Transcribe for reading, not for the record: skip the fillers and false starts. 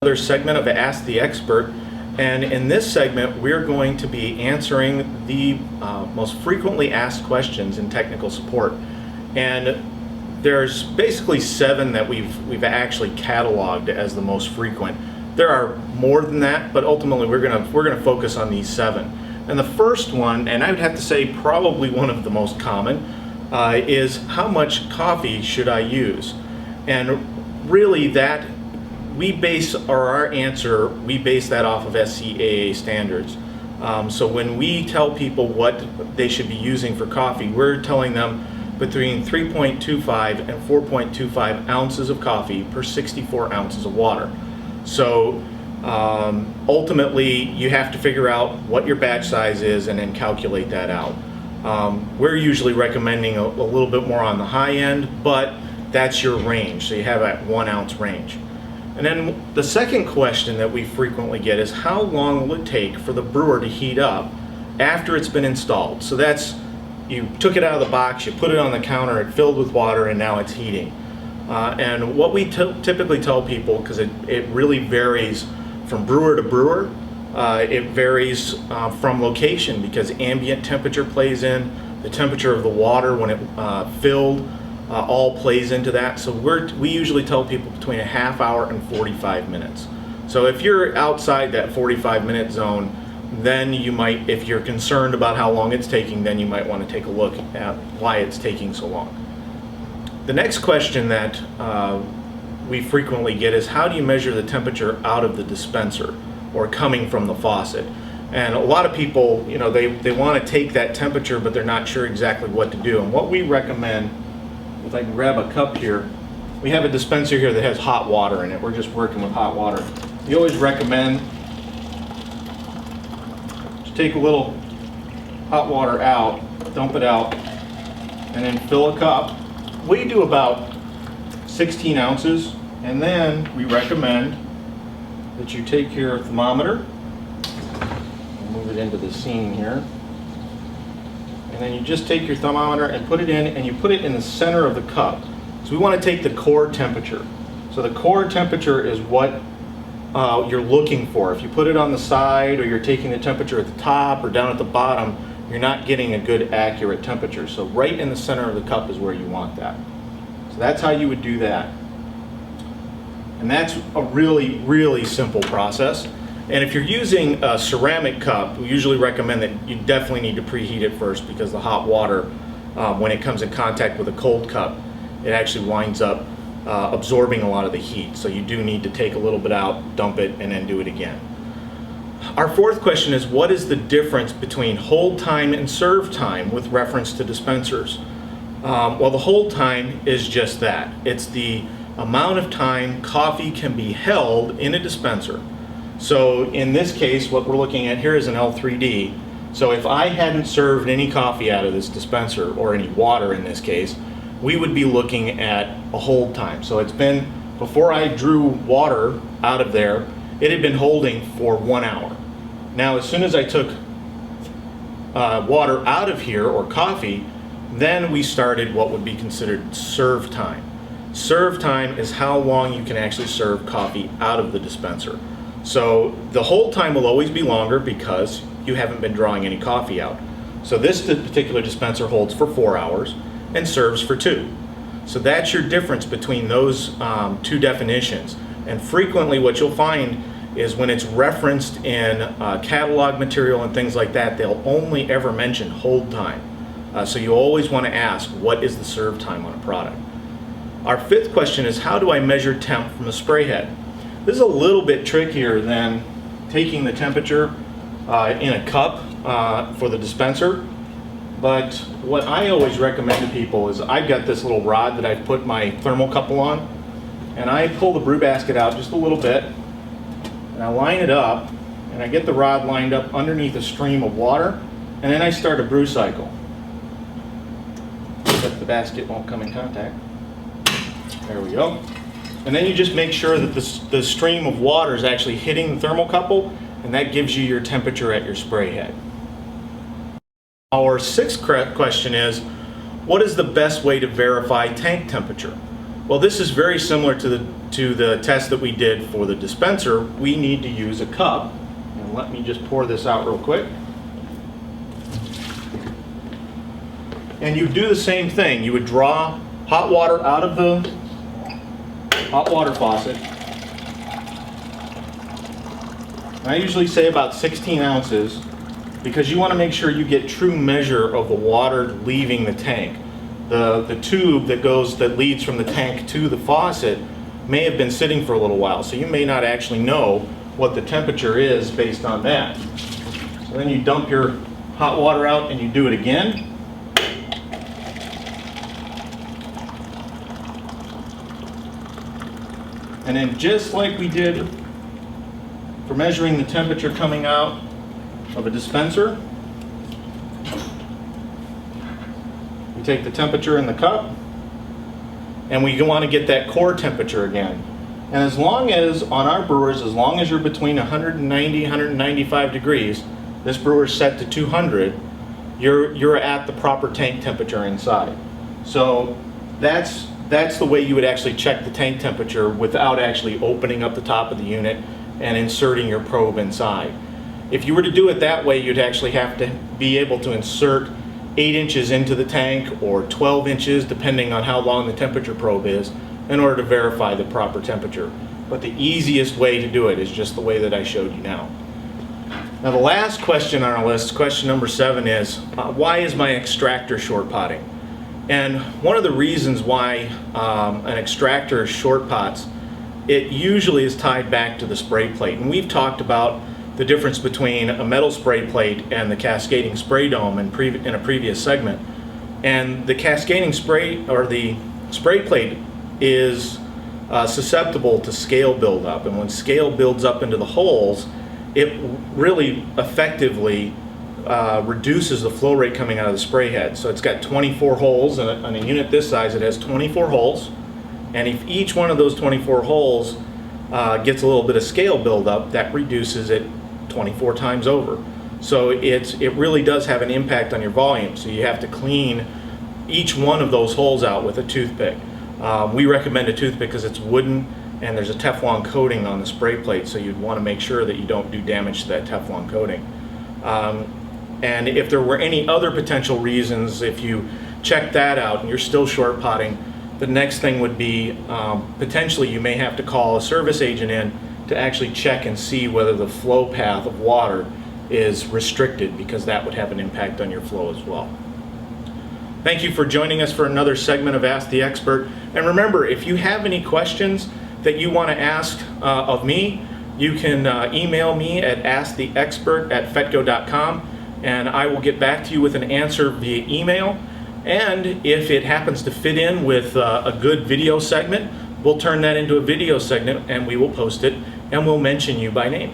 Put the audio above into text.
Another segment of Ask the Expert, and in this segment we're going to be answering the most frequently asked questions in technical support. And there's basically 7 that we've actually cataloged as the most frequent. There are more than that, but ultimately we're gonna focus on these 7. And the first one, and I would have to say probably one of the most common, is how much coffee should I use? And really that we base our answer that off of SCAA standards. So when we tell people what they should be using for coffee, we're telling them between 3.25 and 4.25 ounces of coffee per 64 ounces of water. So ultimately you have to figure out what your batch size is and then calculate that out. We're usually recommending a little bit more on the high end, but that's your range, so you have that 1 ounce range. And then the second question that we frequently get is how long will it take for the brewer to heat up after it's been installed? So that's, you took it out of the box, you put it on the counter, it filled with water, and now it's heating. And what we typically tell people, because it really varies from brewer to brewer, it varies from location because ambient temperature plays in, the temperature of the water when it filled, all plays into that. So we usually tell people between a half hour and 45 minutes. So if you're outside that 45-minute zone, then you might, if you're concerned about how long it's taking, then you might want to take a look at why it's taking so long. The next question that we frequently get is how do you measure the temperature out of the dispenser or coming from the faucet? And a lot of people, you know, they want to take that temperature, but they're not sure exactly what to do. And what we recommend, if I can grab a cup here, we have a dispenser here that has hot water in it. We're just working with hot water. We always recommend just take a little hot water out, dump it out, and then fill a cup. We do about 16 ounces, and then we recommend that you take your thermometer, move it into the scene here, and then you just take your thermometer and put it in, and you put it in the center of the cup. So we want to take the core temperature. So the core temperature is what you're looking for. If you put it on the side or you're taking the temperature at the top or down at the bottom, you're not getting a good accurate temperature. So right in the center of the cup is where you want that. So that's how you would do that. And that's a really, really simple process. And if you're using a ceramic cup, we usually recommend that you definitely need to preheat it first, because the hot water, when it comes in contact with a cold cup, it actually winds up absorbing a lot of the heat. So you do need to take a little bit out, dump it, and then do it again. Our fourth question is, what is the difference between hold time and serve time with reference to dispensers? Well, the hold time is just that. It's the amount of time coffee can be held in a dispenser. So in this case, what we're looking at here is an L3D. So if I hadn't served any coffee out of this dispenser, or any water in this case, we would be looking at a hold time. So it's been, before I drew water out of there, it had been holding for 1 hour. Now as soon as I took water out of here, or coffee, then we started what would be considered serve time. Serve time is how long you can actually serve coffee out of the dispenser. So the hold time will always be longer because you haven't been drawing any coffee out. So this particular dispenser holds for 4 hours and serves for 2. So that's your difference between those 2 definitions. And frequently what you'll find is when it's referenced in catalog material and things like that, they'll only ever mention hold time. So you always want to ask, what is the serve time on a product? Our 5th question is, how do I measure temp from a spray head? This is a little bit trickier than taking the temperature in a cup for the dispenser, but what I always recommend to people is I've got this little rod that I've put my thermocouple on, and I pull the brew basket out just a little bit, and I line it up, and I get the rod lined up underneath a stream of water, and then I start a brew cycle. But the basket won't come in contact. There we go. And then you just make sure that the stream of water is actually hitting the thermocouple, and that gives you your temperature at your spray head. Our 6th question is, what is the best way to verify tank temperature? Well, this is very similar to the test that we did for the dispenser. We need to use a cup. And let me just pour this out real quick. And you do the same thing. You would draw hot water out of the hot water faucet. I usually say about 16 ounces because you want to make sure you get true measure of the water leaving the tank. The tube that leads from the tank to the faucet may have been sitting for a little while, so you may not actually know what the temperature is based on that. So then you dump your hot water out and you do it again. And then just like we did for measuring the temperature coming out of a dispenser, we take the temperature in the cup and we want to get that core temperature again. And as long as, on our brewers, as long as you're between 190, 195 degrees, this brewer's set to 200, you're at the proper tank temperature inside. So that's the way you would actually check the tank temperature without actually opening up the top of the unit and inserting your probe inside. If you were to do it that way, you'd actually have to be able to insert 8 inches into the tank or 12 inches, depending on how long the temperature probe is, in order to verify the proper temperature. But the easiest way to do it is just the way that I showed you now. Now the last question on our list, question number 7, is why is my extractor short potting? And one of the reasons why an extractor short pots, it usually is tied back to the spray plate. And we've talked about the difference between a metal spray plate and the cascading spray dome in a previous segment. And the cascading spray, or the spray plate, is susceptible to scale buildup. And when scale builds up into the holes, it really effectively reduces the flow rate coming out of the spray head. So it's got 24 holes, and on a unit this size it has 24 holes, and if each one of those 24 holes gets a little bit of scale buildup, that reduces it 24 times over. So it really does have an impact on your volume. So you have to clean each one of those holes out with a toothpick. We recommend a toothpick because it's wooden and there's a Teflon coating on the spray plate, so you'd want to make sure that you don't do damage to that Teflon coating. And if there were any other potential reasons, if you check that out and you're still short potting, the next thing would be potentially you may have to call a service agent in to actually check and see whether the flow path of water is restricted, because that would have an impact on your flow as well. Thank you for joining us for another segment of Ask the Expert. And remember, if you have any questions that you want to ask of me, you can email me at asktheexpert@fetco.com, and I will get back to you with an answer via email. And if it happens to fit in with a good video segment, we'll turn that into a video segment and we will post it and we'll mention you by name.